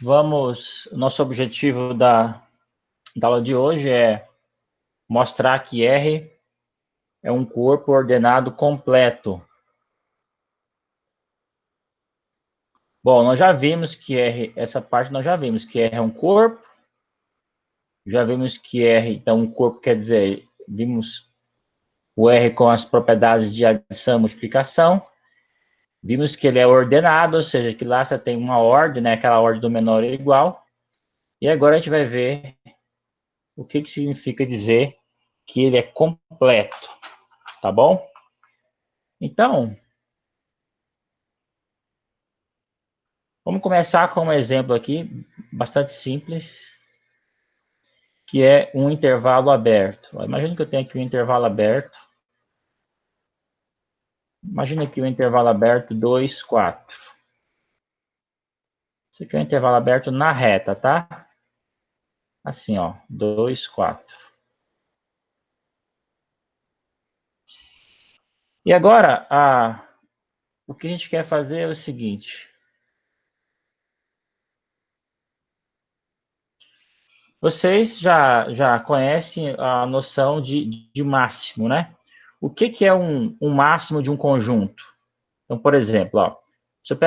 Nosso objetivo da aula de hoje é mostrar que R é um corpo ordenado completo. Bom, nós já vimos que R, essa parte nós já vimos que R é um corpo, já vimos que R, então um corpo quer dizer, vimos o R com as propriedades de adição e multiplicação, vimos que ele é ordenado, ou seja, que lá você tem uma ordem, né, aquela ordem do menor é igual, e agora a gente vai ver o que significa dizer que ele é completo, tá bom? Então, vamos começar com um exemplo aqui, bastante simples, que é um intervalo aberto. Imagina que eu tenho aqui um intervalo aberto. Imagina aqui um intervalo aberto 2, 4. Esse aqui é um intervalo aberto na reta, tá? Assim, ó, 2, 4. E agora, o que a gente quer fazer é o seguinte. Vocês já conhecem a noção de máximo, né? O que é um máximo de um conjunto? Então, por exemplo, ó, se eu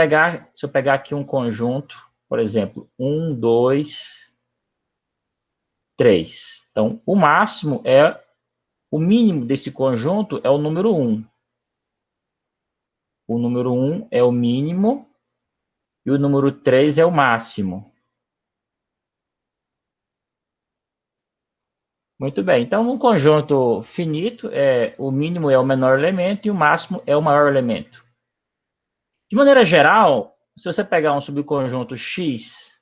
pegar aqui um conjunto, por exemplo, 1, 2, 3. Então, o máximo é o mínimo desse conjunto é o número 1. O número 1 é o mínimo e o número 3 é o máximo. Muito bem. Então, no conjunto finito, o mínimo é o menor elemento e o máximo é o maior elemento. De maneira geral, se você pegar um subconjunto X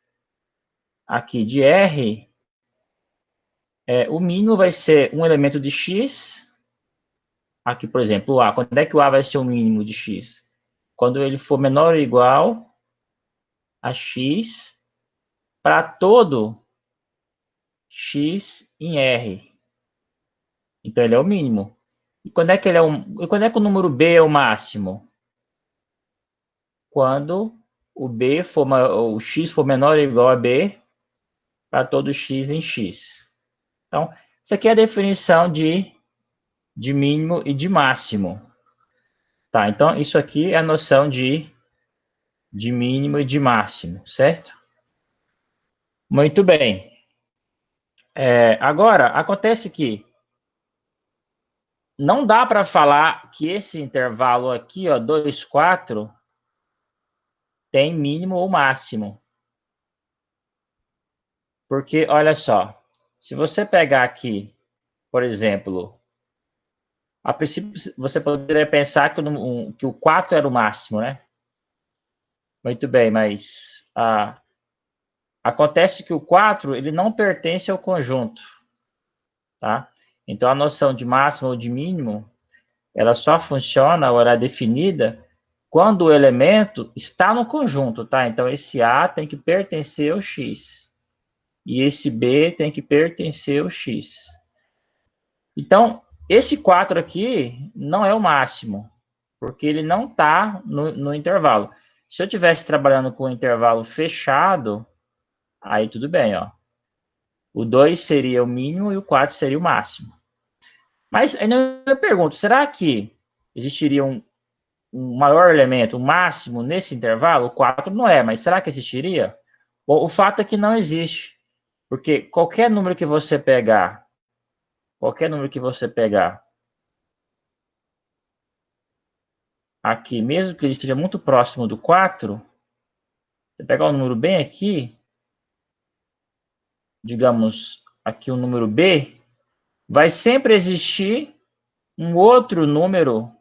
aqui de R, o mínimo vai ser um elemento de X. Aqui, por exemplo, o A. Quando é que o A vai ser o mínimo de X? Quando ele for menor ou igual a X para todo X em R. Então, ele é o mínimo. E quando é que quando é que o número B é o máximo? Quando o X for menor ou igual a B para todo X em X. Então, isso aqui é a definição de mínimo e de máximo. Tá, então, isso aqui é a noção de mínimo e de máximo, certo? Muito bem. Agora, acontece que não dá para falar que esse intervalo aqui, ó, 2, 4, tem mínimo ou máximo. Porque, olha só, se você pegar aqui, por exemplo, a princípio você poderia pensar que o 4 era o máximo, né? Muito bem, mas acontece que o 4 ele não pertence ao conjunto, tá? Então, a noção de máximo ou de mínimo, ela só funciona, ou ela é definida, quando o elemento está no conjunto, tá? Então, esse A tem que pertencer ao X. E esse B tem que pertencer ao X. Então, esse 4 aqui não é o máximo, porque ele não está no intervalo. Se eu estivesse trabalhando com um intervalo fechado, aí tudo bem, ó. O 2 seria o mínimo e o 4 seria o máximo. Mas ainda eu pergunto, será que existiria um maior elemento, um máximo nesse intervalo? O 4 não é, mas será que existiria? Bom, o fato é que não existe, porque qualquer número que você pegar aqui, mesmo que ele esteja muito próximo do 4, você pegar um número bem aqui, digamos aqui o número B, vai sempre existir um outro número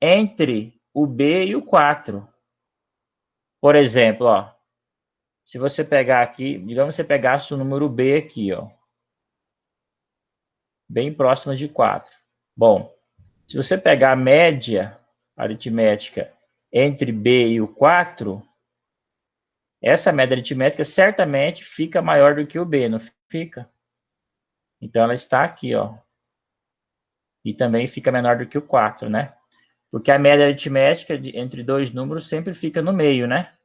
entre o B e o 4. Por exemplo, ó, se você pegar aqui, digamos que você pegasse o número B aqui, ó, bem próximo de 4. Bom, se você pegar a média aritmética entre B e o 4, essa média aritmética certamente fica maior do que o B, não fica? Então, ela está aqui, ó. E também fica menor do que o 4, né? Porque a média aritmética entre dois números sempre fica no meio, né?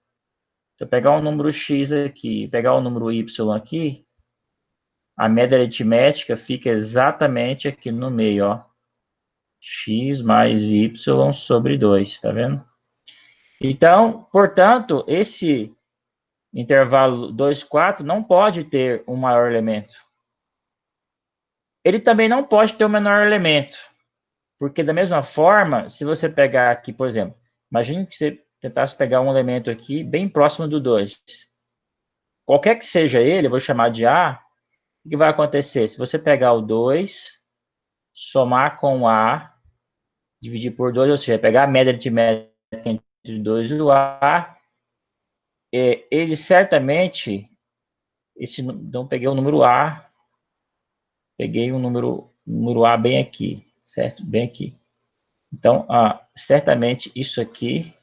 Se eu pegar um número x aqui, pegar o número y aqui, a média aritmética fica exatamente aqui no meio, ó. X mais y sobre 2, tá vendo? Então, portanto, esse intervalo 2, 4 não pode ter um maior elemento. Ele também não pode ter o menor elemento. Porque da mesma forma, se você pegar aqui, por exemplo, imagine que você tentasse pegar um elemento aqui bem próximo do 2. Qualquer que seja ele, eu vou chamar de A, o que vai acontecer? Se você pegar o 2, somar com A, dividir por 2, ou seja, pegar a média aritmética entre 2 e o A, ele certamente, então peguei o número A, peguei o número A bem aqui, certo? Bem aqui. Então, certamente isso aqui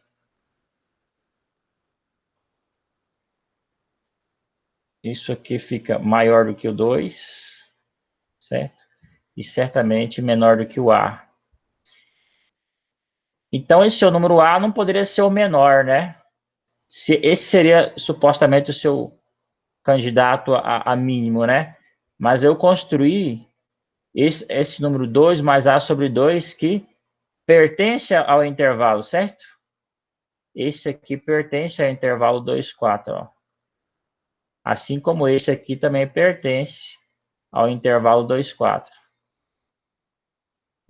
fica maior do que o 2, certo? E certamente menor do que o A. Então, esse seu número A não poderia ser o menor, né? Esse seria supostamente o seu candidato a mínimo, né? Mas eu construí esse número 2 mais A sobre 2 que pertence ao intervalo, certo? Esse aqui pertence ao intervalo 2, 4, ó. Assim como esse aqui também pertence ao intervalo 2, 4.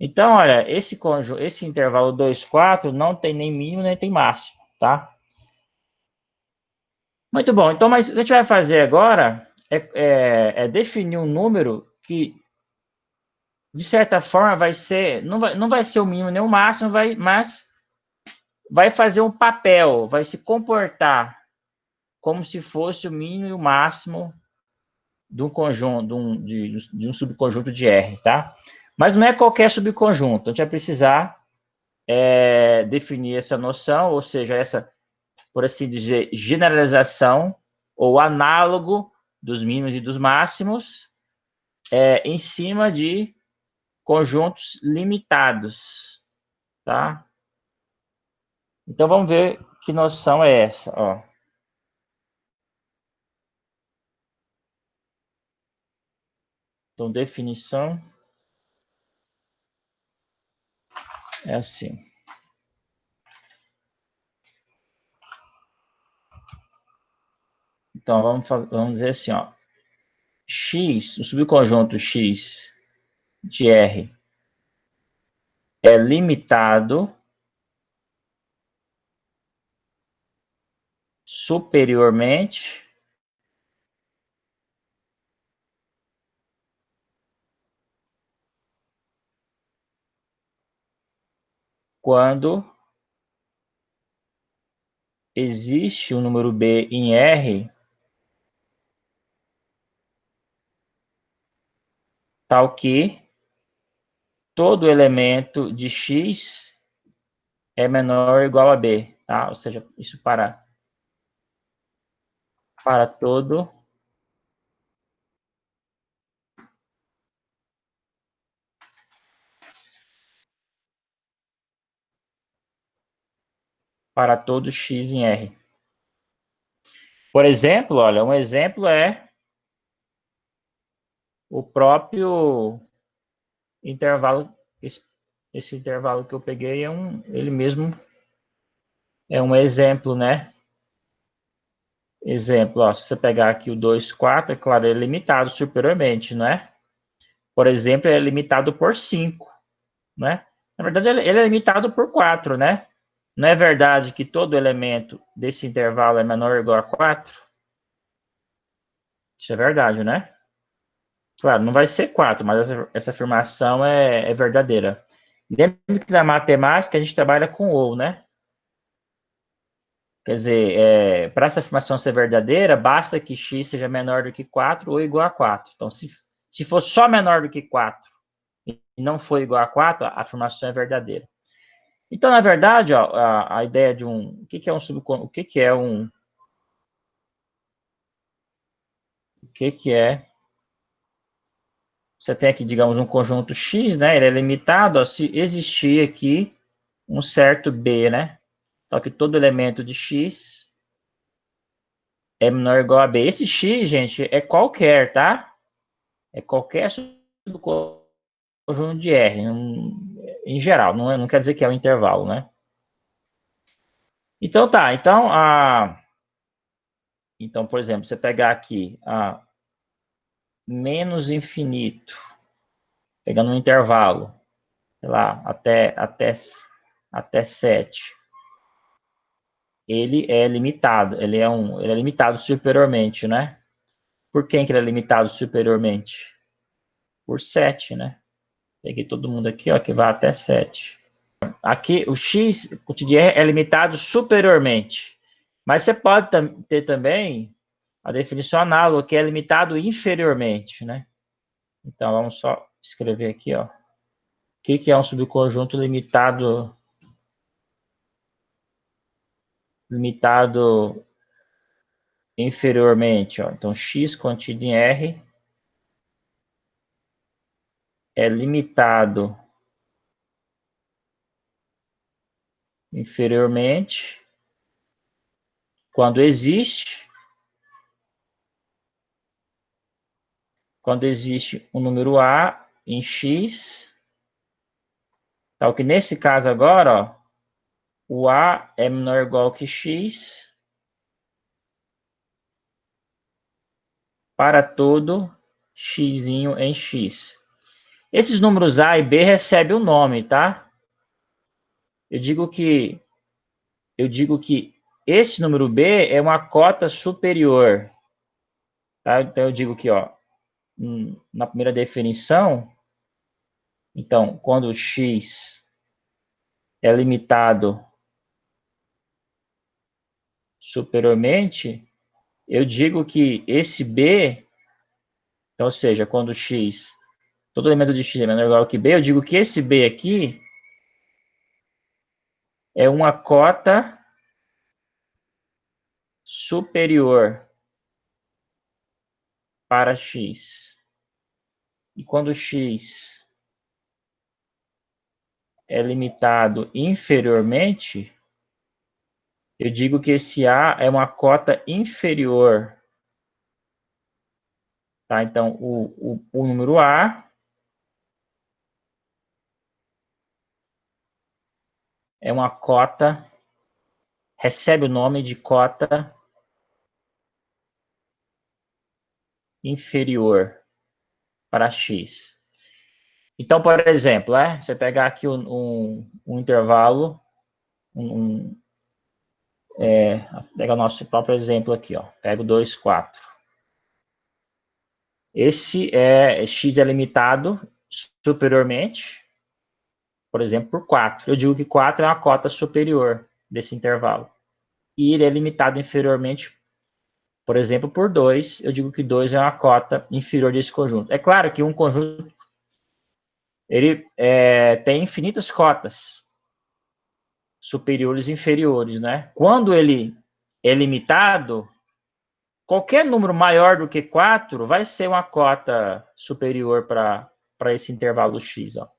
Então, olha, esse intervalo 2, 4 não tem nem mínimo nem tem máximo, tá? Muito bom. Então, mas o que a gente vai fazer agora é definir um número que, de certa forma, vai ser, não vai ser o mínimo nem o máximo, mas vai fazer um papel, vai se comportar como se fosse o mínimo e o máximo de um conjunto, de um subconjunto de R, tá? Mas não é qualquer subconjunto. A gente vai precisar definir essa noção, ou seja, essa, por assim dizer, generalização ou análogo dos mínimos e dos máximos em cima de conjuntos limitados, tá? Então, vamos ver que noção é essa, ó. Então, definição é assim. Então, vamos dizer assim, ó. X, o subconjunto X de R é limitado superiormente quando existe um número B em R tal que todo elemento de X é menor ou igual a B, tá? Ou seja, isso para todo X em R. Por exemplo, olha, um exemplo é o próprio intervalo, esse intervalo que eu peguei ele mesmo é um exemplo, né? Exemplo, ó, se você pegar aqui o 2, 4, é claro, é limitado superiormente, não é? Por exemplo, é limitado por 5, né? Na verdade, ele é limitado por 4, né? Não é verdade que todo elemento desse intervalo é menor ou igual a 4? Isso é verdade, né? Claro, não vai ser 4, mas essa afirmação é verdadeira. Lembra que na matemática a gente trabalha com ou, né? Quer dizer, para essa afirmação ser verdadeira, basta que x seja menor do que 4 ou igual a 4. Então, se for só menor do que 4 e não for igual a 4, a afirmação é verdadeira. Então, na verdade, ó, a ideia de o que é um subconjunto, você tem aqui, digamos, um conjunto X, né? Ele é limitado a se existir aqui um certo B, né? Só que todo elemento de X é menor ou igual a B. Esse x, gente, é qualquer, tá? É qualquer subconjunto de R, em geral, não quer dizer que é o intervalo, né? Então tá, então, por exemplo, você pegar aqui a menos infinito, pegando um intervalo, sei lá, até 7, ele é limitado, ele é limitado superiormente, né? Por quem que ele é limitado superiormente? Por 7, né? Peguei todo mundo aqui, ó, que vai até 7. Aqui, o x cotidiano é limitado superiormente. Mas você pode ter também a definição análoga, que é limitado inferiormente, né? Então, vamos só escrever aqui, ó. O que é um subconjunto limitado inferiormente, ó? Então, x contido em R é limitado inferiormente quando existe um número A em X, tal que nesse caso agora, ó, o A é menor ou igual que X para todo X em X. Esses números A e B recebem o nome, tá? Eu digo que esse número B é uma cota superior, tá? Então eu digo que, ó, na primeira definição, então, quando o X é limitado superiormente, eu digo que esse B, então, ou seja, quando x, todo elemento de x é menor ou igual que B, eu digo que esse B aqui é uma cota superior para x. E quando x é limitado inferiormente, eu digo que esse A é uma cota inferior. Tá? Então, o número A é uma cota, recebe o nome de cota inferior para x. Então, por exemplo, você pegar aqui um intervalo, pega o nosso próprio exemplo aqui, ó, pega o 2, 4. X é limitado superiormente, por exemplo, por 4. Eu digo que 4 é uma cota superior desse intervalo. E ele é limitado inferiormente, por exemplo, por 2. Eu digo que 2 é uma cota inferior desse conjunto. É claro que um conjunto ele tem infinitas cotas superiores e inferiores, né? Quando ele é limitado, qualquer número maior do que 4 vai ser uma cota superior para esse intervalo x, ó.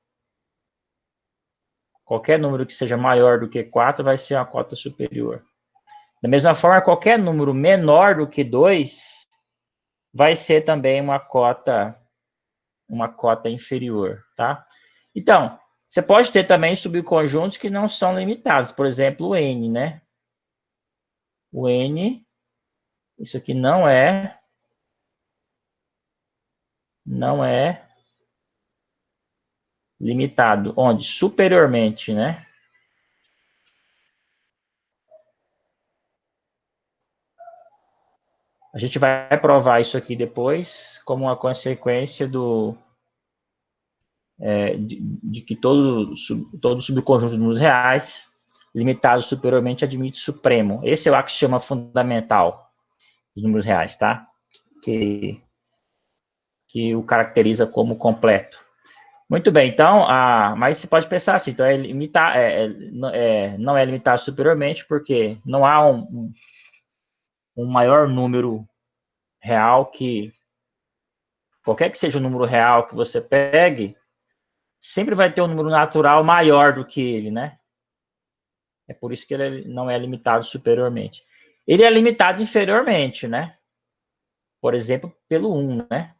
Qualquer número que seja maior do que 4 vai ser uma cota superior. Da mesma forma, qualquer número menor do que 2 vai ser também uma cota inferior, tá? Então, você pode ter também subconjuntos que não são limitados, por exemplo, o n, né? O n, isso aqui não é limitado, onde? Superiormente, né? A gente vai provar isso aqui depois como uma consequência de que todo subconjunto de números reais limitado superiormente admite supremo. Esse é o axioma fundamental dos números reais, tá? Que o caracteriza como completo. Muito bem, então, mas você pode pensar assim, então não é limitado superiormente porque não há um maior número real que, qualquer que seja o número real que você pegue, sempre vai ter um número natural maior do que ele, né? É por isso que ele não é limitado superiormente. Ele é limitado inferiormente, né? Por exemplo, pelo 1, né?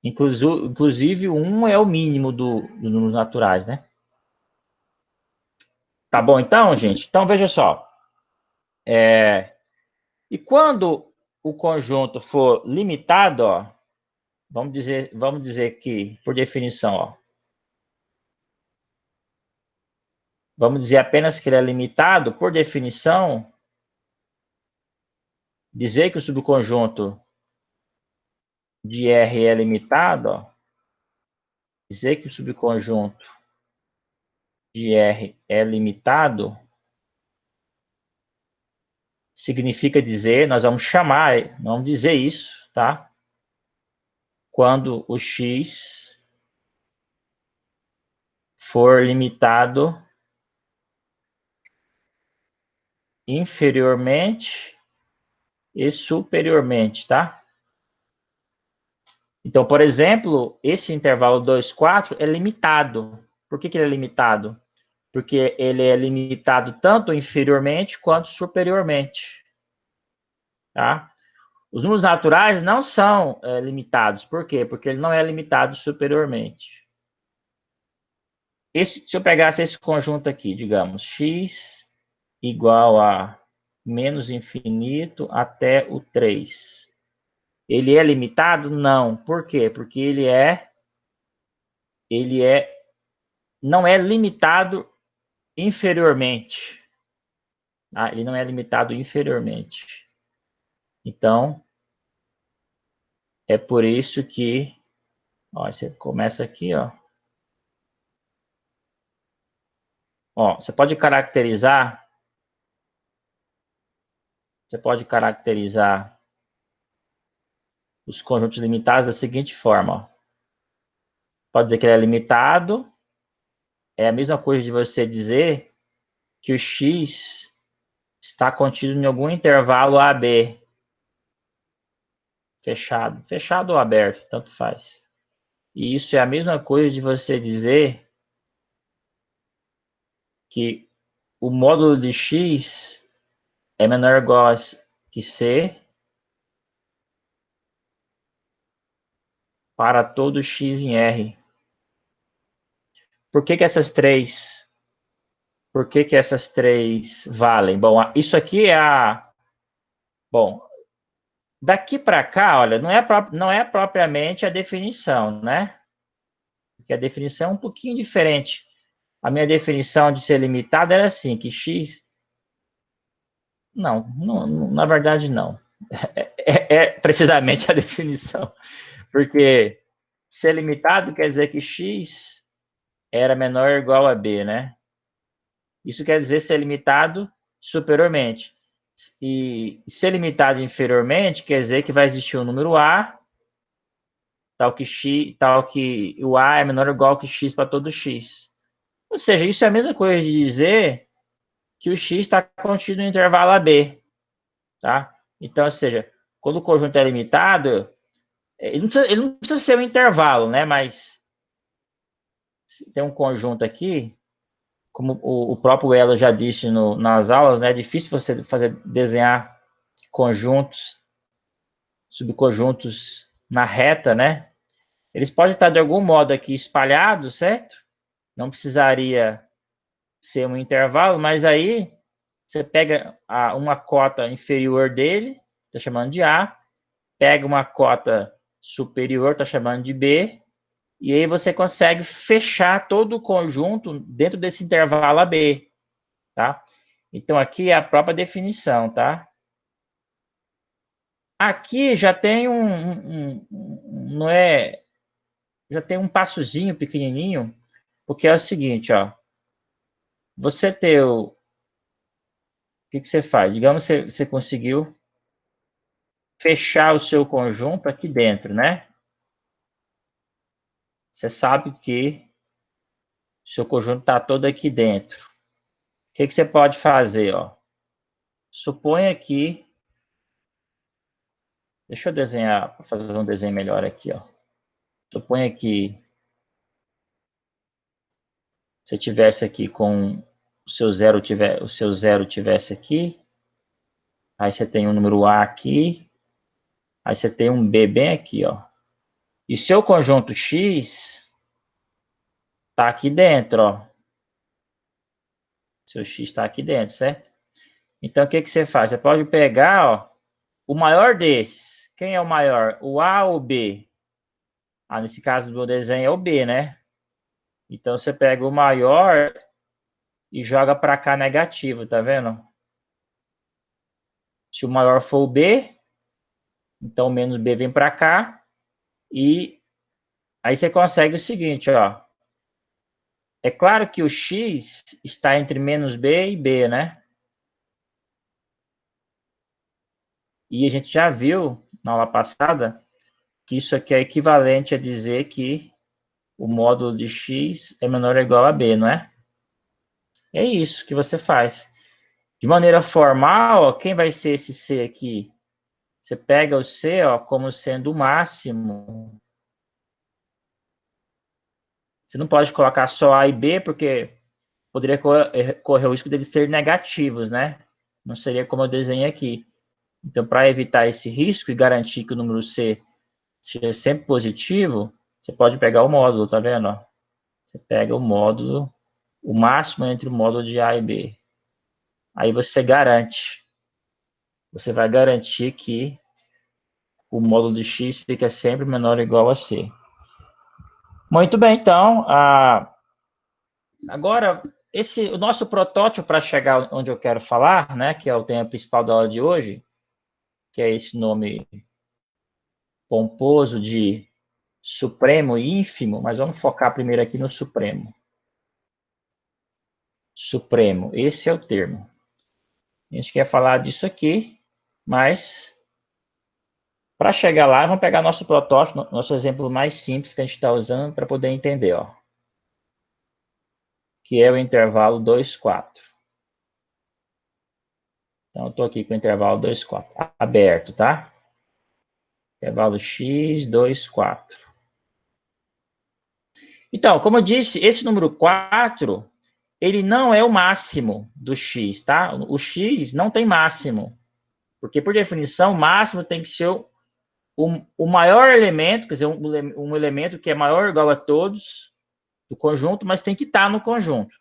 Inclusive, o 1 é o mínimo dos números naturais, né? Tá bom, então, gente? Então, veja só. E quando o conjunto for limitado, ó, vamos dizer que, por definição, ó, vamos dizer apenas que ele é limitado, por definição, dizer que o subconjunto de R é limitado, ó, dizer que o subconjunto de R é limitado, significa dizer, nós vamos chamar, vamos dizer isso, tá? Quando o X for limitado inferiormente e superiormente, tá? Então, por exemplo, esse intervalo 2, 4 é limitado. Por que ele é limitado? Porque ele é limitado tanto inferiormente quanto superiormente, tá? Os números naturais não são limitados. Por quê? Porque ele não é limitado superiormente. Se eu pegasse esse conjunto aqui, digamos, x igual a menos infinito até o 3. Ele é limitado? Não. Por quê? Porque não é limitado inferiormente. Tá? Ele não é limitado inferiormente. Então, é por isso que, ó, você começa aqui, ó. Ó, você pode caracterizar os conjuntos limitados da seguinte forma, ó. Pode dizer que ele é limitado, é a mesma coisa de você dizer que o x está contido em algum intervalo AB, fechado ou aberto, tanto faz. E isso é a mesma coisa de você dizer que o módulo de x é menor ou igual que c para todo x em R. Por que essas três valem? Bom, isso aqui é a... Bom, daqui para cá, olha, não é propriamente a definição, né? Porque a definição é um pouquinho diferente. A minha definição de ser limitado era assim, que x... Não, na verdade não. É precisamente a definição. Porque ser limitado quer dizer que x era menor ou igual a b, né? Isso quer dizer ser limitado superiormente. E ser limitado inferiormente quer dizer que vai existir um número a, tal que o a é menor ou igual que x para todo x. Ou seja, isso é a mesma coisa de dizer que o x está contido no intervalo AB, tá? Então, ou seja, quando o conjunto é limitado, ele não precisa ser um intervalo, né? Mas tem um conjunto aqui, como o próprio Elo já disse nas aulas, né? É difícil você desenhar conjuntos, subconjuntos na reta, né? Eles podem estar de algum modo aqui espalhados, certo? Não precisaria ser um intervalo, mas aí você pega uma cota inferior dele, está chamando de A, pega uma cota superior, está chamando de B, e aí você consegue fechar todo o conjunto dentro desse intervalo AB, tá? Então, aqui é a própria definição, tá? Aqui já tem não é, já tem um passozinho pequenininho, porque é o seguinte, ó, você ter o que você faz? Digamos que você conseguiu fechar o seu conjunto aqui dentro, né? Você sabe que o seu conjunto está todo aqui dentro. O que você pode fazer, ó? Suponha que... Deixa eu desenhar, para fazer um desenho melhor aqui, ó. Suponha que você tivesse aqui com o seu zero tivesse aqui, Aí você tem o número A aqui. Aí você tem um B bem aqui, ó. E seu conjunto X está aqui dentro, ó. Seu X está aqui dentro, certo? Então, o que que você faz? Você pode pegar, ó, o maior desses. Quem é o maior? O A ou o B? Ah, nesse caso do desenho é o B, né? Então, você pega o maior e joga para cá negativo, tá vendo? Se o maior for o B, então menos B vem para cá. E aí você consegue o seguinte, ó. É claro que o X está entre menos B e B, né? E a gente já viu na aula passada que isso aqui é equivalente a dizer que o módulo de x é menor ou igual a b, não é? É isso que você faz. De maneira formal, ó, quem vai ser esse c aqui? Você pega o c, ó, como sendo o máximo. Você não pode colocar só a e b, porque poderia correr o risco deles ser negativos, né? Não seria como eu desenhei aqui. Então, para evitar esse risco e garantir que o número c seja sempre positivo, você pode pegar o módulo, tá vendo? Ó? Você pega o módulo, o máximo entre o módulo de A e B. Aí você garante, você vai garantir que o módulo de x fica sempre menor ou igual a c. Muito bem, então, agora, o nosso protótipo para chegar onde eu quero falar, né, que é o tema principal da aula de hoje, que é esse nome pomposo de supremo e ínfimo, mas vamos focar primeiro aqui no supremo. Supremo, esse é o termo. A gente quer falar disso aqui, mas para chegar lá, vamos pegar nosso protótipo, nosso exemplo mais simples que a gente está usando para poder entender, ó, que é o intervalo 2, 4. Então, eu estou aqui com o intervalo 2, 4, aberto, tá? Intervalo x, 2, 4. Então, como eu disse, esse número 4, ele não é o máximo do x, tá? O x não tem máximo, porque, por definição, o máximo tem que ser o maior elemento, quer dizer, um elemento que é maior ou igual a todos do conjunto, mas tem que estar no conjunto.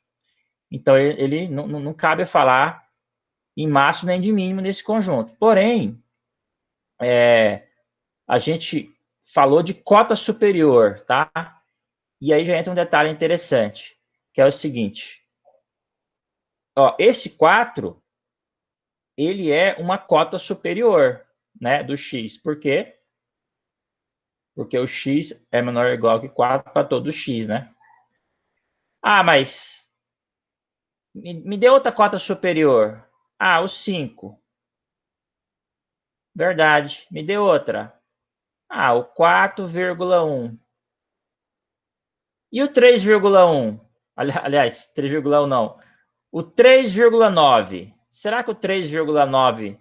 Então, ele não cabe falar em máximo nem de mínimo nesse conjunto. Porém, a gente falou de cota superior, tá? E aí já entra um detalhe interessante, que é o seguinte. Ó, esse 4, ele é uma cota superior, né, do x. Por quê? Porque o x é menor ou igual que 4 para todo x, né? Ah, mas me dê outra cota superior. Ah, o 5. Verdade. Me dê outra. Ah, o 4,1. E o 3,1? Aliás, 3,1 não. O 3,9. Será que o 3,9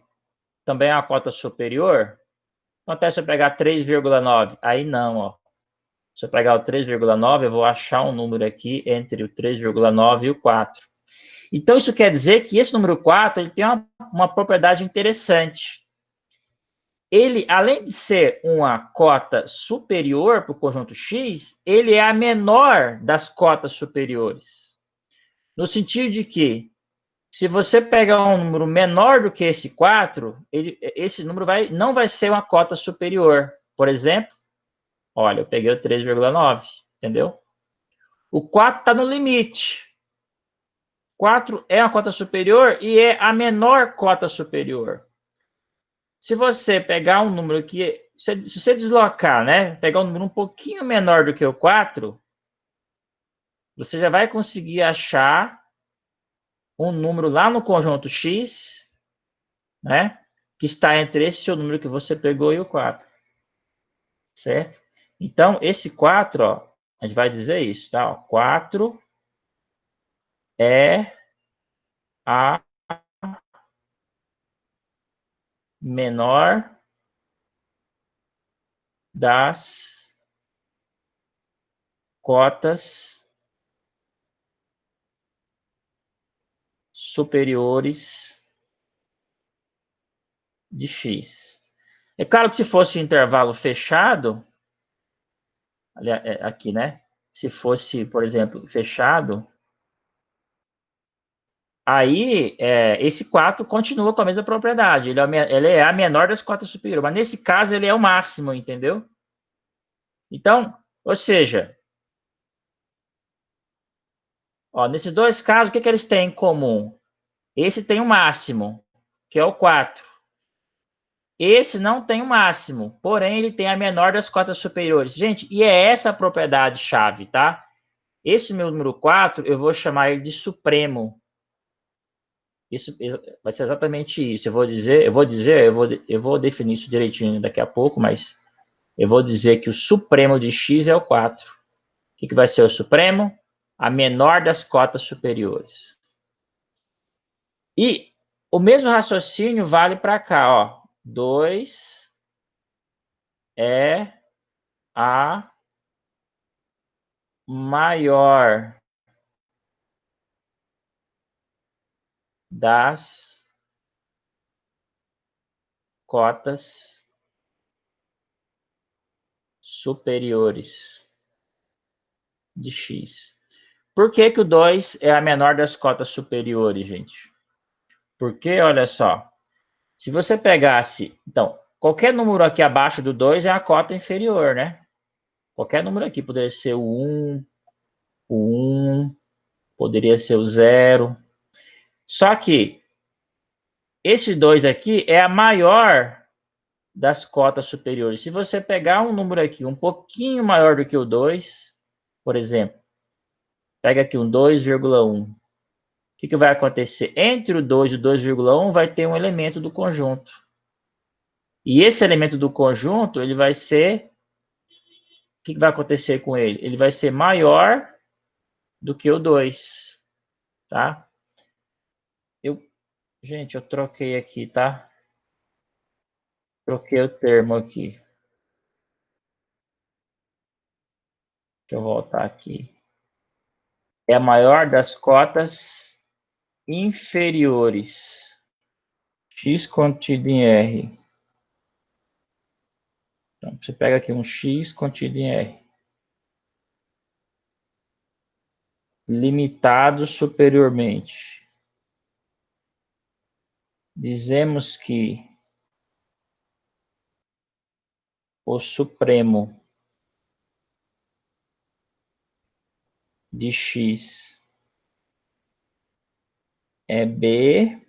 também é uma cota superior? Até se eu pegar 3,9. Aí não, ó. Se eu pegar o 3,9, eu vou achar um número aqui entre o 3,9 e o 4. Então, isso quer dizer que esse número 4 ele tem uma propriedade interessante. Ele, além de ser uma cota superior para o conjunto X, ele é a menor das cotas superiores. No sentido de que, se você pegar um número menor do que esse 4, esse número não vai ser uma cota superior. Por exemplo, olha, eu peguei o 3,9, entendeu? O 4 está no limite. 4 é uma cota superior e é a menor cota superior. Se você pegar um número que, se você deslocar, né, pegar um número um pouquinho menor do que o 4, você já vai conseguir achar um número lá no conjunto X, né, que está entre esse seu número que você pegou e o 4, certo? Então, esse 4, ó, a gente vai dizer isso, tá? Ó, 4 é a menor das cotas superiores de x. É claro que se fosse um intervalo fechado, aqui, né? Se fosse, por exemplo, fechado, aí esse 4 continua com a mesma propriedade. Ele é a menor das cotas superiores, mas nesse caso ele é o máximo, entendeu? Então, ou seja, ó, nesses dois casos, o que eles têm em comum? Esse tem o máximo, que é o 4. Esse não tem o máximo, porém ele tem a menor das cotas superiores. Gente, e é essa a propriedade chave, tá? Esse meu número 4, eu vou chamar ele de supremo. Isso vai ser exatamente isso. Eu vou definir isso direitinho daqui a pouco, mas eu vou dizer que o supremo de x é o 4. O que vai ser o supremo? A menor das cotas superiores. E o mesmo raciocínio vale para cá, ó. 2 é a maior das cotas superiores de x. Por que que o 2 é a menor das cotas superiores, gente? Porque, olha só, se você pegasse... Então, qualquer número aqui abaixo do 2 é a cota inferior, né? Qualquer número aqui poderia ser o 1, poderia ser o 0. Só que esse 2 aqui é a maior das cotas superiores. Se você pegar um número aqui um pouquinho maior do que o 2, por exemplo, pega aqui um 2,1. O que vai acontecer? Entre o 2 e o 2,1 vai ter um elemento do conjunto. E esse elemento do conjunto, ele vai ser... O que vai acontecer com ele? Ele vai ser maior do que o 2, tá? Gente, eu troquei aqui, tá? Troquei o termo aqui. Deixa eu voltar aqui. É a maior das cotas inferiores. X contido em R. Então, você pega aqui um X contido em R. Limitado superiormente. Dizemos que o supremo de x é B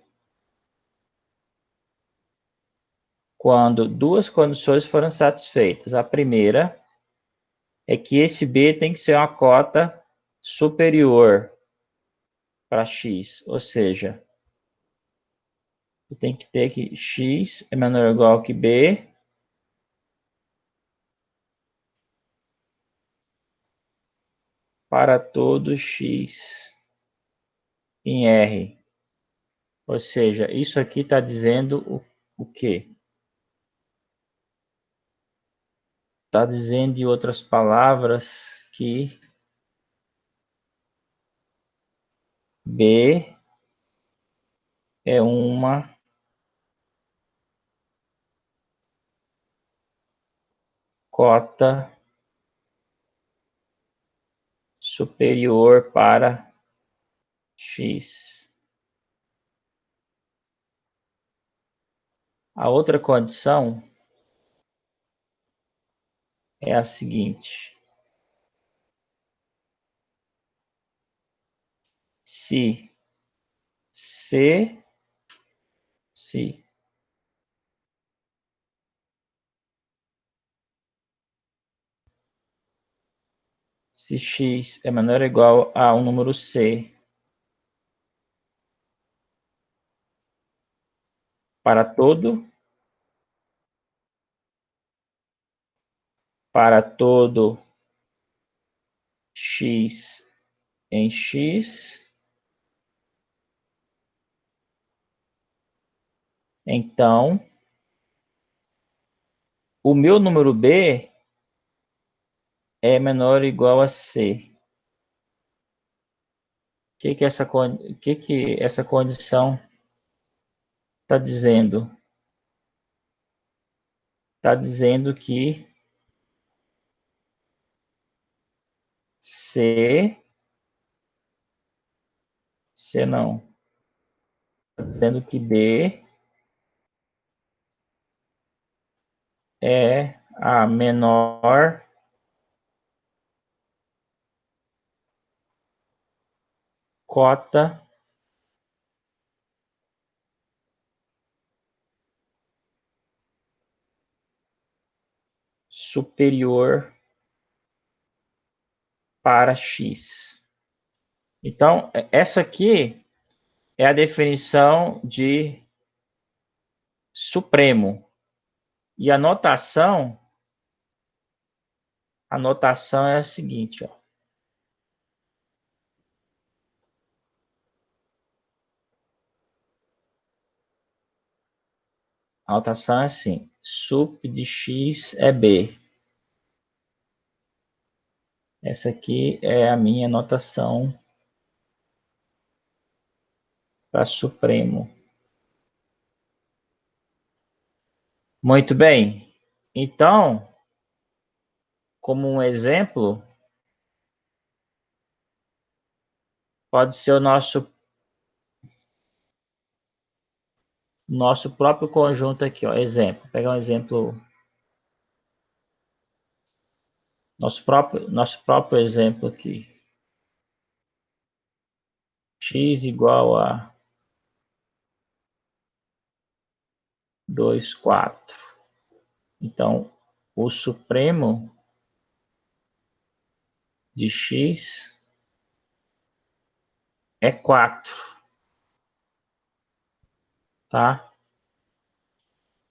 quando duas condições foram satisfeitas. A primeira é que esse B tem que ser uma cota superior para x, ou seja, tem que ter que x é menor ou igual que B para todo x em R. Ou seja, isso aqui está dizendo o quê? Está dizendo, em outras palavras, que B é uma cota superior para x. A outra condição é a seguinte: se C, se x é menor ou igual a um número C para todo x em x, então o meu número B é menor ou igual a C. O que essa condição está dizendo? está dizendo que C não. Está dizendo que B é a menor cota superior para X. Então, essa aqui é a definição de supremo. E a notação é a seguinte, ó. A notação é assim, sup de x é b. Essa aqui é a minha notação para supremo. Muito bem. Então, como um exemplo, pode ser o nosso próprio conjunto aqui, ó. Exemplo. Vou pegar um exemplo. Nosso próprio exemplo aqui. X igual a 2, 4. Então, o supremo de x é 4, tá?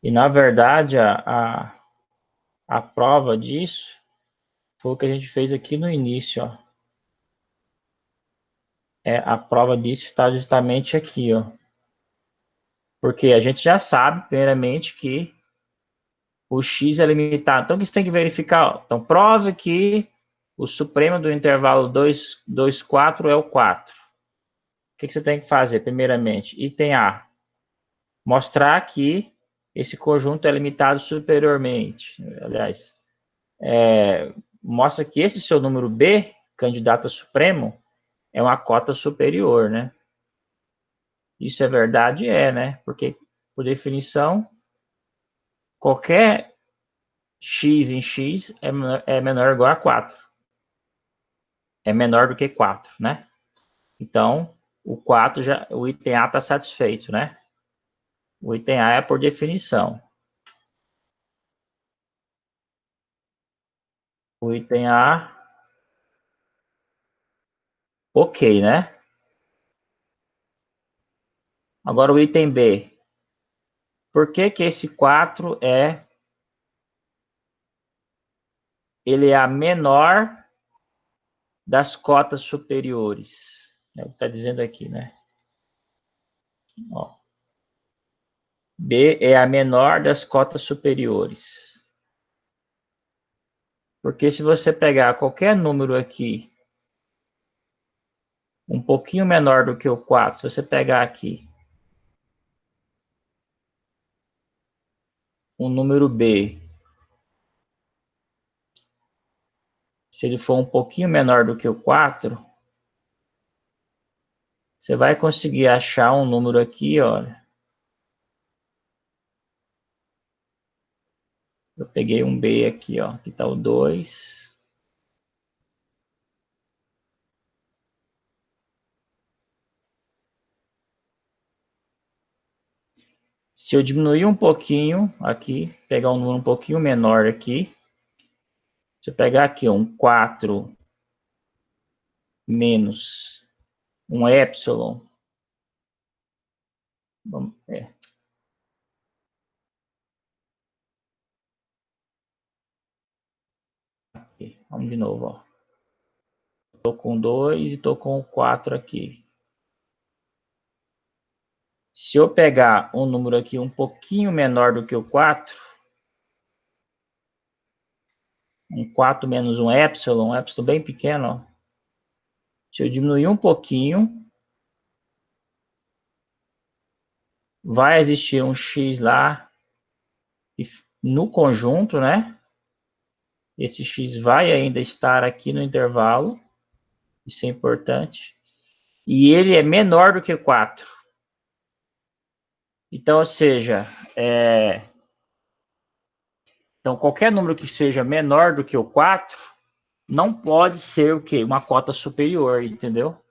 E, na verdade, a prova disso foi o que a gente fez aqui no início, ó. A prova disso está justamente aqui, ó. Porque a gente já sabe, primeiramente, que o x é limitado. Então, o que você tem que verificar? Ó. Então, prove que o supremo do intervalo 2, 2, 4 é o 4. O que você tem que fazer, primeiramente? Item A. Mostrar que esse conjunto é limitado superiormente. Aliás, mostra que esse seu número B, candidato a supremo, é uma cota superior, né? Isso é verdade? É, né? Porque, por definição, qualquer x em x é menor ou igual a 4. É menor do que 4, né? Então, o item A está satisfeito, né? O item A é por definição. O item A, ok, né? Agora o item B. Por que que esse 4 ele é a menor das cotas superiores? É o que está dizendo aqui, né? Ó. B é a menor das cotas superiores. Porque se você pegar qualquer número aqui, um pouquinho menor do que o 4, se você pegar aqui um número B, se ele for um pouquinho menor do que o 4, você vai conseguir achar um número aqui, olha. Eu peguei um B aqui, ó. Aqui está o 2. Se eu diminuir um pouquinho aqui, pegar um número um pouquinho menor aqui, se eu pegar aqui um 4 menos um epsilon, vamos de novo, ó. Estou com 2 e estou com 4 aqui. Se eu pegar um número aqui um pouquinho menor do que o 4, um 4 menos um epsilon bem pequeno, ó. Se eu diminuir um pouquinho, vai existir um x lá no conjunto, né? Esse x vai ainda estar aqui no intervalo. Isso é importante. E ele é menor do que 4. Então, ou seja, então qualquer número que seja menor do que o 4 não pode ser o quê? Uma cota superior, entendeu?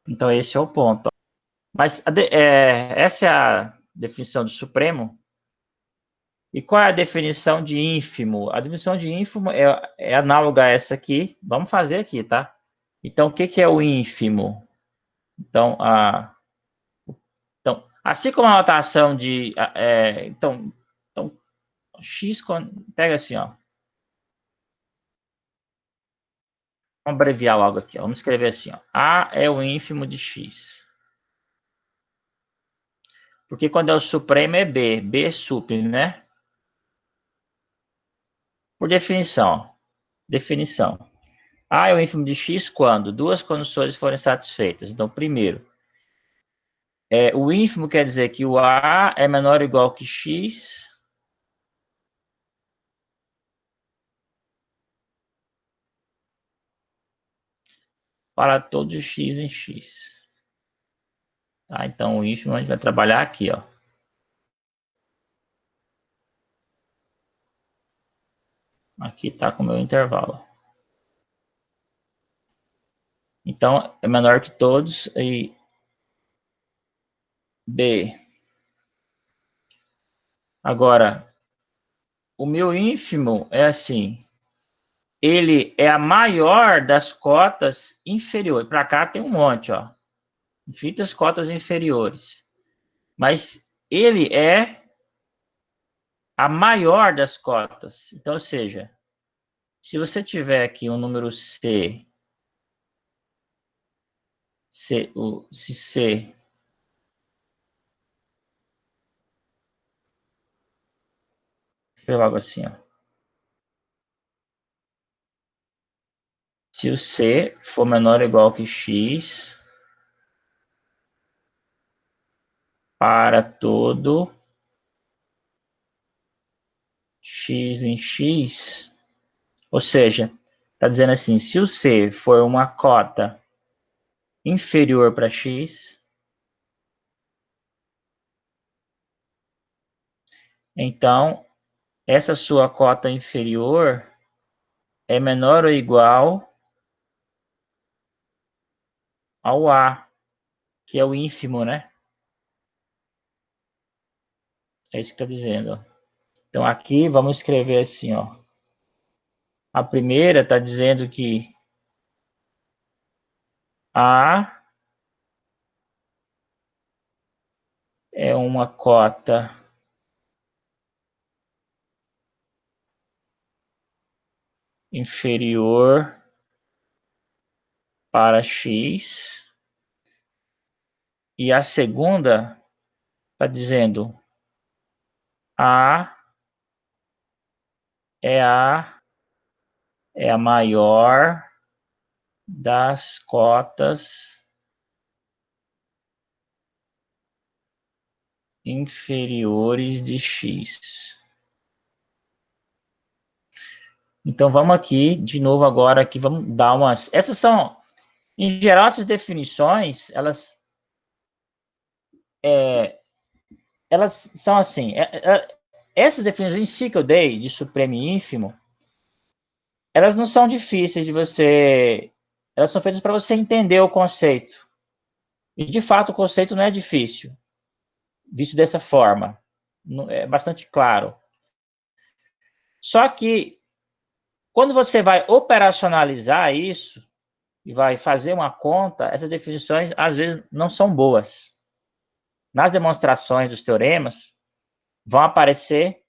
Então, esse é o ponto. Mas essa é a definição de supremo. E qual é a definição de ínfimo? A definição de ínfimo é análoga a essa aqui. Vamos fazer aqui, tá? Então, o que é o ínfimo? Então, assim como a notação de... então, x, pega assim, ó. Vamos abreviar logo aqui, ó. Vamos escrever assim, ó. A é o ínfimo de x. Porque quando é o supremo é B. B é sup, né? Por definição. Definição. A é o ínfimo de x quando duas condições forem satisfeitas. Então, primeiro, o ínfimo quer dizer que o A é menor ou igual que x para todos os x em x. Tá? Então, o ínfimo a gente vai trabalhar aqui, ó. Aqui está com o meu intervalo. Então, é menor que todos e B. Agora, o meu ínfimo é assim. Ele é a maior das cotas inferiores. Para cá tem um monte, ó. Infinitas cotas inferiores. Mas ele é a maior das cotas. Então, ou seja, se você tiver aqui um número se C escreva algo assim, ó. Se o C for menor ou igual que x para todo x em x, ou seja, está dizendo assim, se o C for uma cota inferior para x, então essa sua cota inferior é menor ou igual ao A, que é o ínfimo, né? É isso que está dizendo. Então, aqui vamos escrever assim, ó. A primeira está dizendo que A é uma cota inferior para x. E a segunda está dizendo A é a maior das cotas inferiores de x. Então, vamos aqui, de novo agora, aqui, vamos dar umas... Essas são, em geral, essas definições, elas são assim, essas definições em si que eu dei, de supremo e ínfimo, elas não são difíceis de você... Elas são feitas para você entender o conceito. E, de fato, o conceito não é difícil, visto dessa forma. É bastante claro. Só que, quando você vai operacionalizar isso, e vai fazer uma conta, essas definições, às vezes, não são boas. Nas demonstrações dos teoremas, vão aparecer,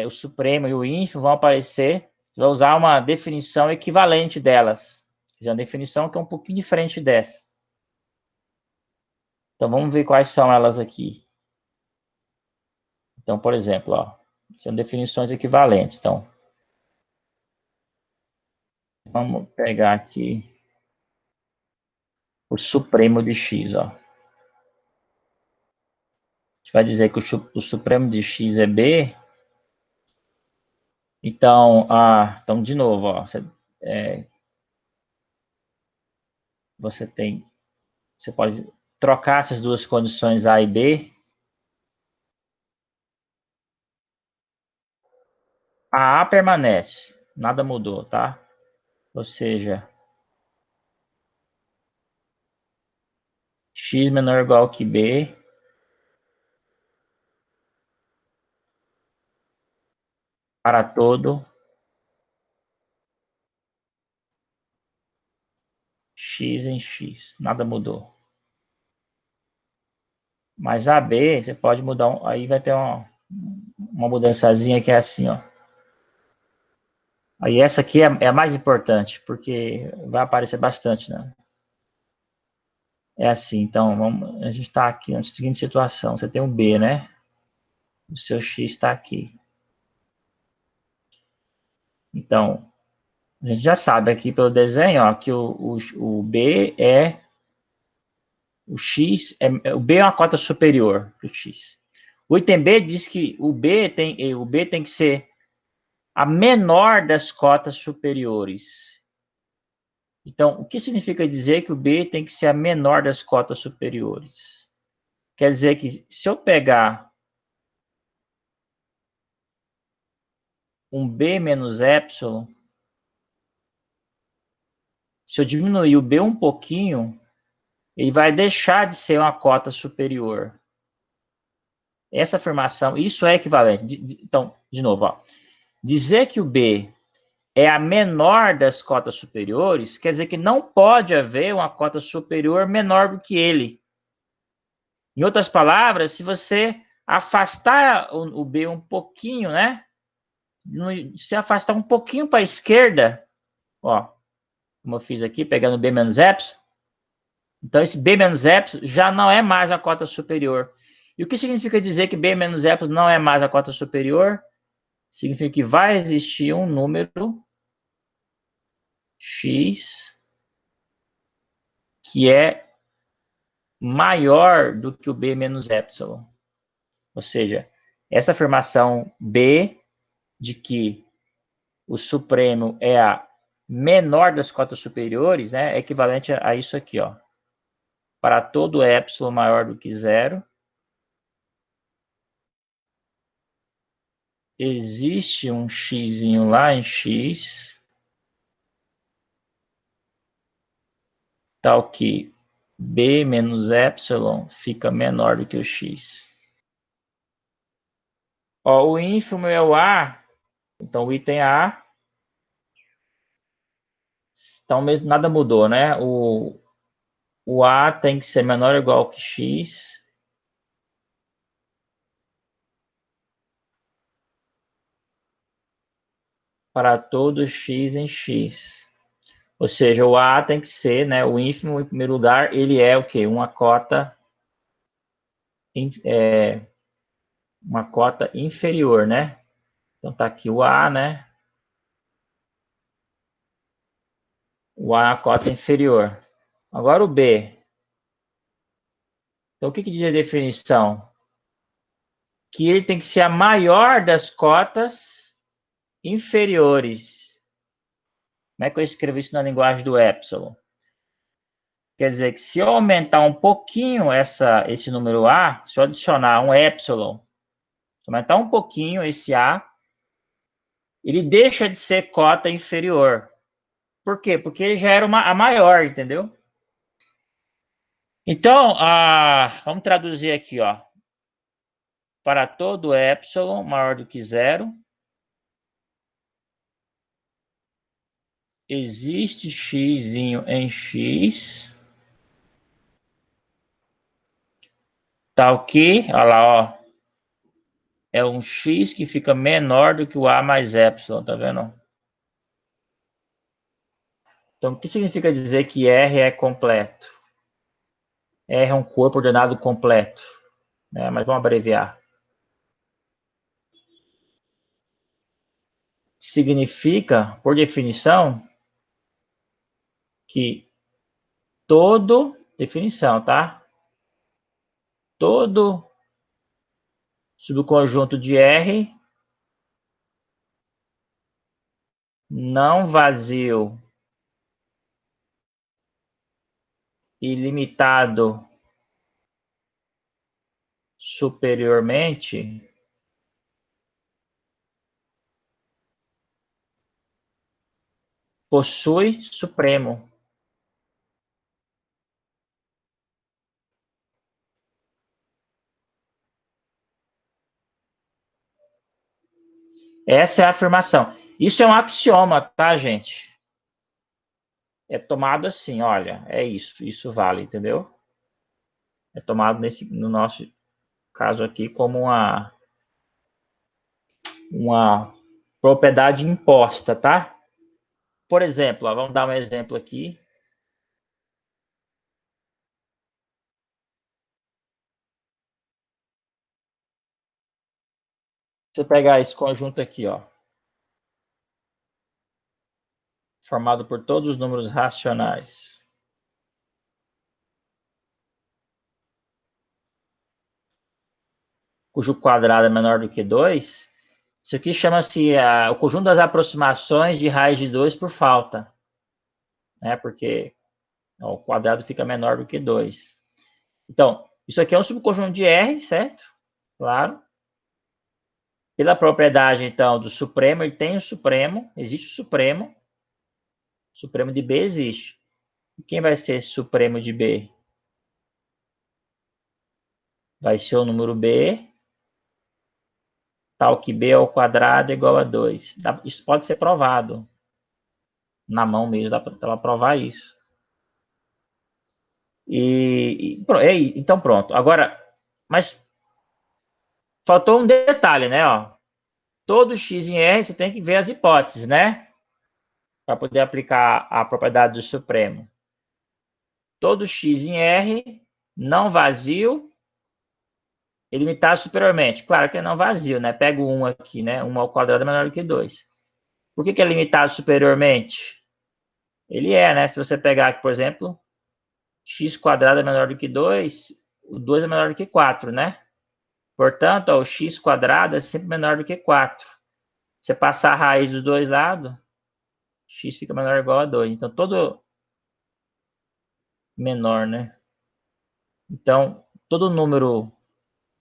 o supremo e o ínfimo vão aparecer, você vai usar uma definição equivalente delas. Quer dizer, uma definição que é um pouquinho diferente dessa. Então, vamos ver quais são elas aqui. Então, por exemplo, ó, são definições equivalentes. Então, vamos pegar aqui o supremo de x, ó. gente vai dizer que o supremo de x é b. Então, então de novo, ó, você pode trocar essas duas condições A e B. A permanece, nada mudou, tá? Ou seja, x menor ou igual que b para todo x em x, nada mudou. Mas a B, você pode mudar, aí vai ter uma mudançazinha que é assim, ó. Aí essa aqui é a mais importante, porque vai aparecer bastante, né? É assim, então, a gente está aqui na seguinte situação. Você tem um B, né? O seu X está aqui. Então, a gente já sabe aqui pelo desenho, ó, que o B é... O X o B é uma cota superior para o X. O item B diz que o B tem que ser a menor das cotas superiores. Então, o que significa dizer que o B tem que ser a menor das cotas superiores? Quer dizer que se eu pegar um B menos epsilon, se eu diminuir o B um pouquinho, ele vai deixar de ser uma cota superior. Essa afirmação, isso é equivalente. Então, de novo, ó, dizer que o B é a menor das cotas superiores, quer dizer que não pode haver uma cota superior menor do que ele. Em outras palavras, se você afastar o B um pouquinho, né? Se afastar um pouquinho para a esquerda, ó, como eu fiz aqui, pegando B menos epsilon, então esse B menos epsilon já não é mais a cota superior. E o que significa dizer que B menos epsilon não é mais a cota superior? Significa que vai existir um número x que é maior do que o B menos epsilon. Ou seja, essa afirmação B de que o supremo é a menor das cotas superiores, né, é equivalente a isso aqui, ó. Para todo epsilon maior do que zero, existe um xzinho lá em x, tal que b menos epsilon fica menor do que o x. Ó, o ínfimo é o a, então o item a, então mesmo nada mudou, né? O a tem que ser menor ou igual que x, para todo x em x. Ou seja, o A tem que ser, né, o ínfimo em primeiro lugar, ele é o quê? Uma cota inferior, né? Então tá aqui o A, né? O A é a cota inferior. Agora o B. Então o que diz a definição? Que ele tem que ser a maior das cotas inferiores. Como é que eu escrevo isso na linguagem do epsilon? Quer dizer que se eu aumentar um pouquinho esse número A, se eu adicionar um epsilon, aumentar um pouquinho esse A, ele deixa de ser cota inferior. Por quê? Porque ele já era a maior, entendeu? Então, vamos traduzir aqui, ó. Para todo epsilon maior do que zero, existe x em x, tal que, olha lá, ó, é um x que fica menor do que o a mais epsilon, tá vendo? Então, o que significa dizer que R é completo? R é um corpo ordenado completo, né? Mas vamos abreviar. Significa, por definição, que definição, tá? Todo subconjunto de R não vazio ilimitado superiormente possui supremo. Essa é a afirmação. Isso é um axioma, tá, gente? É tomado assim, olha, é isso vale, entendeu? É tomado no nosso caso aqui como uma propriedade imposta, tá? Por exemplo, ó, vamos dar um exemplo aqui. Se você pegar esse conjunto aqui, ó, formado por todos os números racionais, cujo quadrado é menor do que 2, isso aqui chama-se o conjunto das aproximações de raiz de 2 por falta, né? Porque ó, o quadrado fica menor do que 2. Então, isso aqui é um subconjunto de R, certo? Claro. Pela propriedade, então, do supremo, ele tem o supremo, existe o supremo de B existe. E quem vai ser esse supremo de B? Vai ser o número B, tal que B ao quadrado é igual a 2. Isso pode ser provado. Na mão mesmo, dá para provar isso. Então pronto. Agora, mas faltou um detalhe, né? Ó. Todo x em R, você tem que ver as hipóteses, né? Para poder aplicar a propriedade do supremo. Todo x em R, não vazio, e limitado superiormente. Claro que é não vazio, né? Pego 1 aqui, né? 1 ao quadrado é menor do que 2. Por que é limitado superiormente? Ele é, né? Se você pegar aqui, por exemplo, x quadrado é menor do que 2, o 2 é menor do que 4, né? Portanto, ó, o x quadrado é sempre menor do que 4. Você passar a raiz dos dois lados, x fica menor ou igual a 2. Então, todo menor, né? Então, todo número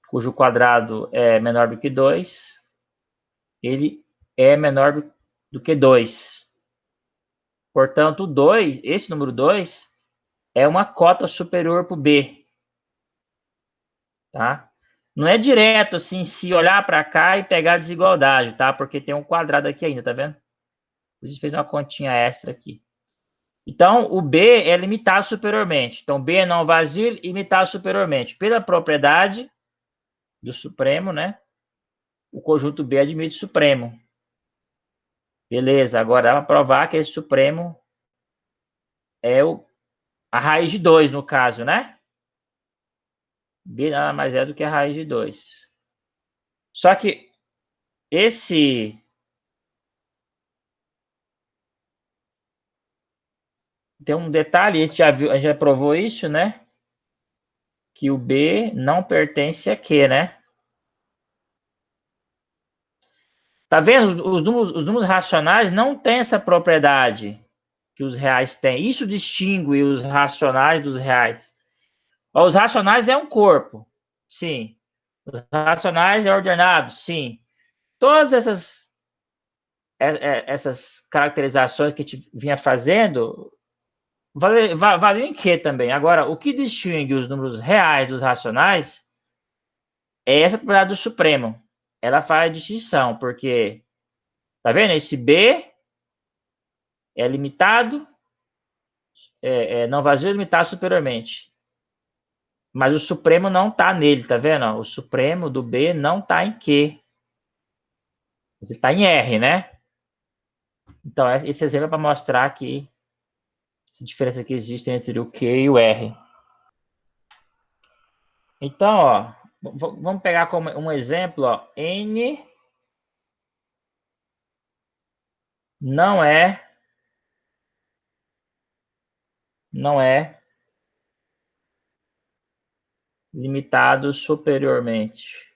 cujo quadrado é menor do que 2, ele é menor do que 2. Portanto, o 2, esse número 2, é uma cota superior para o B. Tá? Não é direto assim, se olhar para cá e pegar a desigualdade, tá? Porque tem um quadrado aqui ainda, tá vendo? A gente fez uma continha extra aqui. Então, o B é limitado superiormente. Então, B é não vazio e limitado superiormente. Pela propriedade do supremo, né? O conjunto B admite supremo. Beleza, agora para provar que esse supremo é a raiz de 2, no caso, né? B nada mais é do que a raiz de 2. Só que esse... Tem um detalhe, a gente já viu, a gente já provou isso, né? Que o B não pertence a Q, né? Tá vendo? Os números racionais não têm essa propriedade que os reais têm. Isso distingue os racionais dos reais. Os racionais é um corpo, sim. Os racionais é ordenado, sim. Todas essas caracterizações que a gente vinha fazendo valeu em Q também. Agora, o que distingue os números reais dos racionais é essa propriedade do supremo. Ela faz a distinção, porque, tá vendo? Esse B é limitado, não vazio, limitado superiormente. Mas o supremo não está nele, tá vendo? O supremo do B não está em Q. Ele está em R, né? Então, esse exemplo é para mostrar que a diferença que existe entre o Q e o R. Então, ó, vamos pegar como um exemplo, ó, N não é limitado superiormente.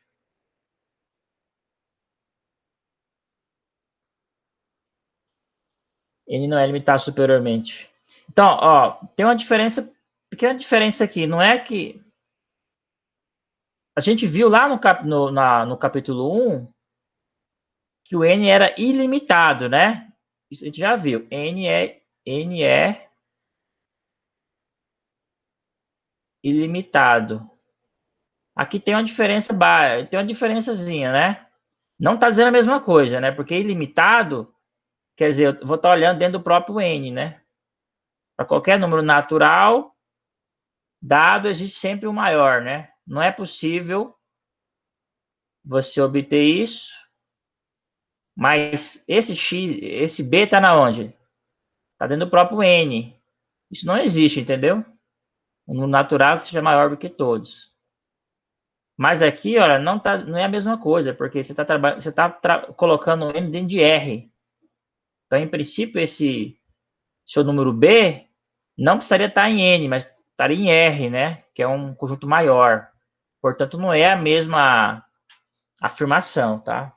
N não é limitado superiormente. Então, ó, tem uma diferença, pequena diferença aqui. Não é que a gente viu lá no capítulo 1 que o N era ilimitado, né? Isso a gente já viu. N é ilimitado. Aqui tem uma diferença, tem uma diferençazinha, né? Não está dizendo a mesma coisa, né? Porque ilimitado, quer dizer, eu vou estar olhando dentro do próprio N, né? Para qualquer número natural, dado, existe sempre o maior, né? Não é possível você obter isso, mas esse X, esse B está na onde? Está dentro do próprio N. Isso não existe, entendeu? Um número natural que seja maior do que todos. Mas aqui, olha, não é a mesma coisa, porque você está colocando o N dentro de R. Então, em princípio, esse seu número B não precisaria estar em N, mas estaria em R, né? Que é um conjunto maior. Portanto, não é a mesma afirmação, tá?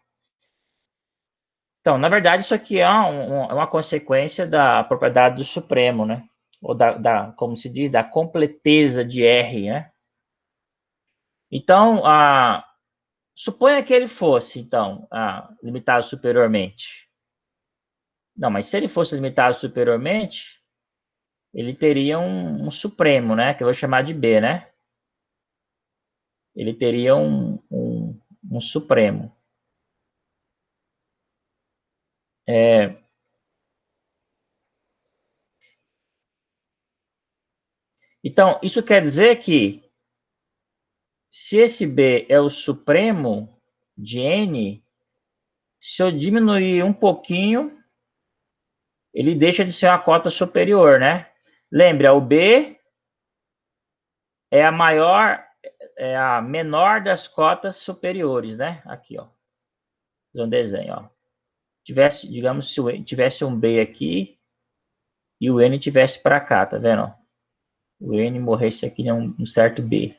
Então, na verdade, isso aqui é uma consequência da propriedade do supremo, né? Ou como se diz, da completeza de R, né? Então, suponha que ele fosse, então, limitado superiormente. Não, mas se ele fosse limitado superiormente, ele teria um supremo, né? Que eu vou chamar de B, né? Ele teria um supremo. Então, isso quer dizer que se esse B é o supremo de N, se eu diminuir um pouquinho, ele deixa de ser uma cota superior, né? Lembra, o B é a maior, é a menor das cotas superiores, né? Aqui, ó. Um desenho, ó. Digamos, se o N tivesse um B aqui e o N tivesse para cá, tá vendo? O N morresse aqui em um certo B.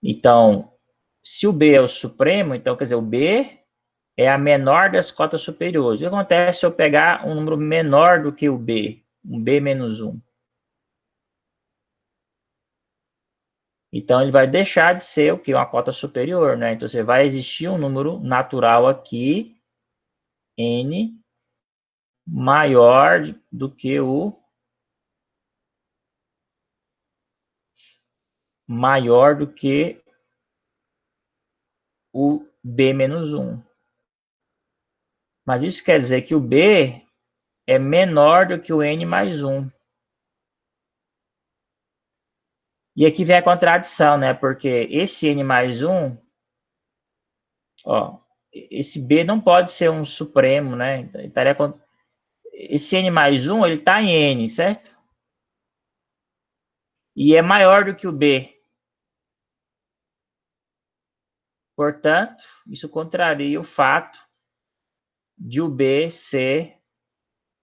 Então, se o B é o supremo, então quer dizer, o B é a menor das cotas superiores. O que acontece se eu pegar um número menor do que o B? Um B menos 1. Então, ele vai deixar de ser o que? Uma cota superior, né? Então, você vai existir um número natural aqui, N, maior do que o B menos 1. Mas isso quer dizer que o B é menor do que o N mais 1. E aqui vem a contradição, né? Porque esse N mais 1, ó, esse B não pode ser um supremo, né? Esse N mais 1, ele está em N, certo? E é maior do que o B. Portanto, isso contraria o fato de o B ser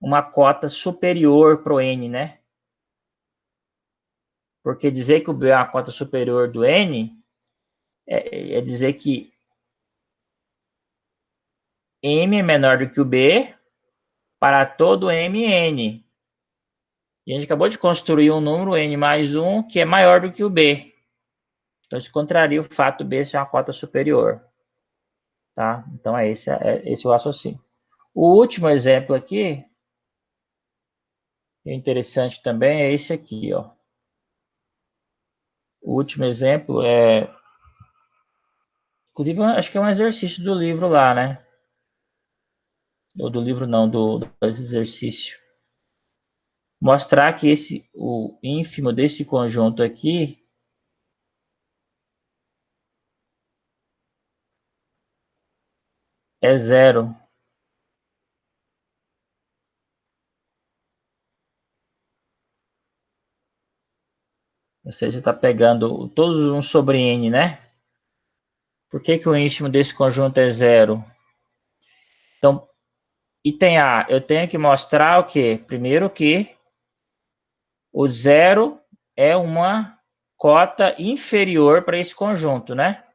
uma cota superior para o N, né? Porque dizer que o B é uma cota superior do N é dizer que M é menor do que o B para todo MN. E a gente acabou de construir um número N mais 1 que é maior do que o B. Então, isso contraria o fato do B ser uma cota superior. Tá? Então, esse o raciocínio. O último exemplo aqui, que é interessante também, é esse aqui. Ó. O último exemplo inclusive, acho que é um exercício do livro lá, né? Ou do livro não, do exercício. Mostrar que o ínfimo desse conjunto aqui é zero. Ou seja, está pegando todos os 1 sobre n, né? Por que o ínfimo desse conjunto é zero? Então, item A, eu tenho que mostrar o quê? Primeiro que o zero é uma cota inferior para esse conjunto, né?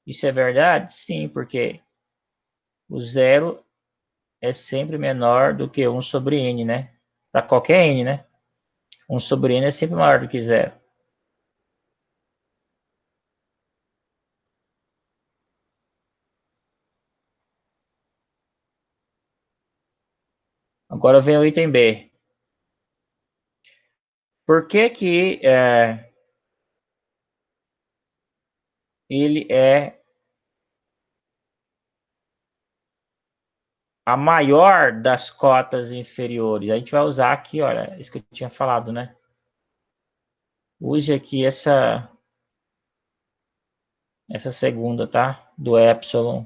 Isso é verdade? Sim, porque o zero é sempre menor do que 1 sobre n, né? Para qualquer n, né? 1 sobre n é sempre maior do que zero. Agora vem o item B. Por que que ele é a maior das cotas inferiores? A gente vai usar aqui, olha, isso que eu tinha falado, né? Use aqui essa segunda, tá? Do epsilon.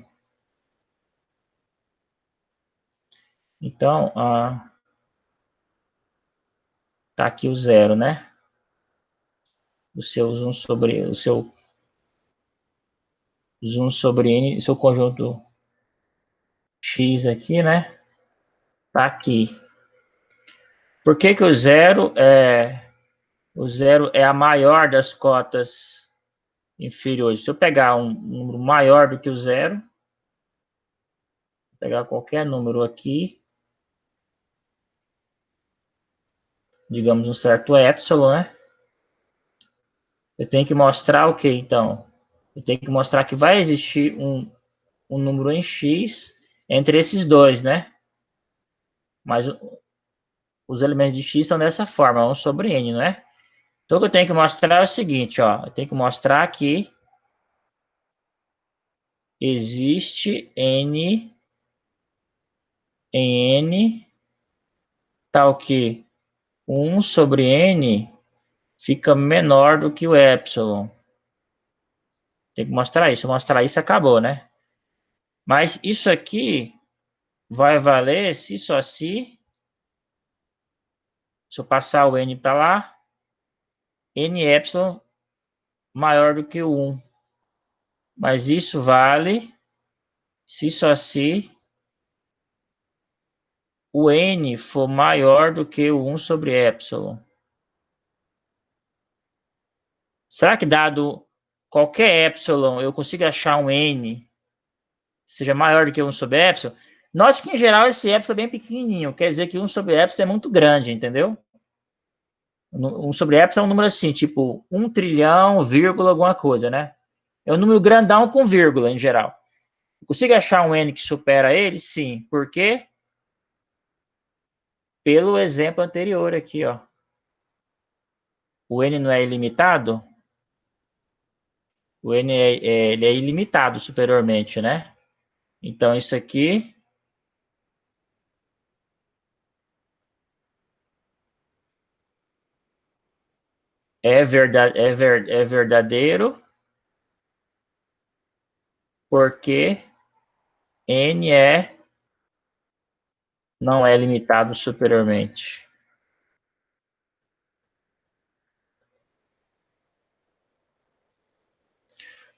Então, tá aqui o zero, né? O seu zoom sobre o seu zoom sobre n, seu conjunto x aqui, né? Tá aqui. Por que que o zero é a maior das cotas inferiores? Se eu pegar um número maior do que o zero, pegar qualquer número aqui, digamos um certo epsilon, né? Eu tenho que mostrar o que então? Eu tenho que mostrar que vai existir um número em x entre esses dois, né? Mas os elementos de x são dessa forma, 1 sobre n, né? Então, o que eu tenho que mostrar é o seguinte, ó. Eu tenho que mostrar que existe n em n, tal que 1 sobre n fica menor do que o epsilon. Tem que mostrar isso. Mostrar isso, acabou, né? Mas isso aqui vai valer se só se eu passar o n para lá, n epsilon maior do que o 1. Mas isso vale se só se o n for maior do que o 1 sobre epsilon. Será que dado qualquer epsilon eu consigo achar um n seja maior do que 1 sobre epsilon? Note que, em geral, esse epsilon é bem pequenininho. Quer dizer que 1 sobre epsilon é muito grande, entendeu? 1 sobre epsilon é um número assim, tipo 1 trilhão, vírgula, alguma coisa, né? É um número grandão com vírgula, em geral. Consigo achar um n que supera ele? Sim. Por quê? Pelo exemplo anterior aqui, ó. O n não é ilimitado? O n ele é ilimitado superiormente, né? Então, isso aqui é verdadeiro porque n não é limitado superiormente.